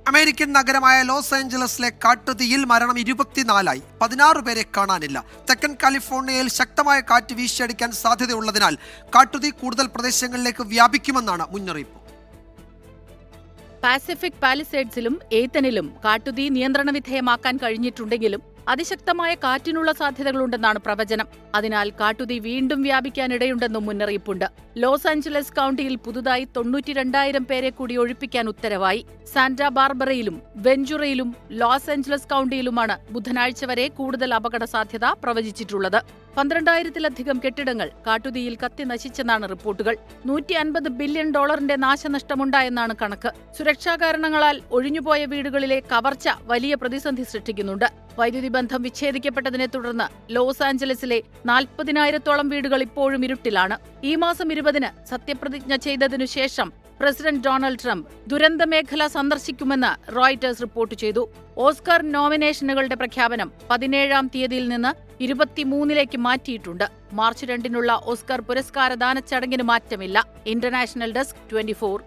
American നഗരമായ loss ഏഞ്ചലസിലെ കാട്ടുതീയിൽ മരണം 24ആയി. 16 പേരെ കാണാനില്ല. തെക്കൻ കാലിഫോർണിയയിൽ ശക്തമായ കാറ്റ് വീശിയടിക്കാൻ സാധ്യതയുള്ളതിനാൽ കാട്ടുതീ കൂടുതൽ പ്രദേശങ്ങളിലേക്ക് വ്യാപിക്കുമെന്നാണ് മുന്നറിയിപ്പ്. പാസിഫിക് പാലിസേഡ്സിലും ഏത്തനിലും കാട്ടുതീ നിയന്ത്രണ വിധേയമാക്കാൻ കഴിഞ്ഞിട്ടുണ്ടെങ്കിലും അതിശക്തമായ കാറ്റിനുള്ള സാധ്യതകളുണ്ടെന്നാണ് പ്രവചനം. അതിനാൽ കാട്ടുതീ വീണ്ടും വ്യാപിക്കാനിടയുണ്ടെന്നും മുന്നറിയിപ്പുണ്ട്. ലോസ് ആഞ്ചലസ് കൗണ്ടിയിൽ പുതുതായി 92,000 പേരെ കൂടി ഒഴിപ്പിക്കാൻ ഉത്തരവായി. സാന്റാ ബാർബറയിലും വെഞ്ചുറയിലും ലോസ് ആഞ്ചലസ് കൗണ്ടിയിലുമാണ് ബുധനാഴ്ച വരെ കൂടുതൽ അപകട സാധ്യത പ്രവചിച്ചിട്ടുള്ളത്. 12,000-ലധികം കെട്ടിടങ്ങൾ കാട്ടുതീയിൽ കത്തി നശിച്ചെന്നാണ് റിപ്പോർട്ടുകൾ. $150 ബില്യൺ നാശനഷ്ടമുണ്ടായെന്നാണ് കണക്ക്. സുരക്ഷാ കാരണങ്ങളാൽ ഒഴിഞ്ഞുപോയ വീടുകളിലെ കവർച്ച വലിയ പ്രതിസന്ധി സൃഷ്ടിക്കുന്നുണ്ട്. വൈദ്യുതി ബന്ധം വിച്ഛേദിക്കപ്പെട്ടതിനെ തുടർന്ന് ലോസ് ആഞ്ചലസിലെ 40,000-ഓളം വീടുകൾ ഇപ്പോഴും ഇരുട്ടിലാണ്. ഈ മാസം 20-ന് സത്യപ്രതിജ്ഞ ചെയ്തതിനു ശേഷം പ്രസിഡന്റ് ഡൊണാൾഡ് ട്രംപ് ദുരന്തമേഖല സന്ദർശിക്കുമെന്ന് റോയിട്ടേഴ്സ് റിപ്പോർട്ട് ചെയ്തു. ഓസ്കർ നോമിനേഷനുകളുടെ പ്രഖ്യാപനം 17-ാം തീയതിയിൽ നിന്ന് 23-ലേക്ക് മാറ്റിയിട്ടുണ്ട്. മാർച്ച് 2-നുള്ള ഓസ്കർ പുരസ്കാരദാന ചടങ്ങിന് മാറ്റമില്ല. International desk 24.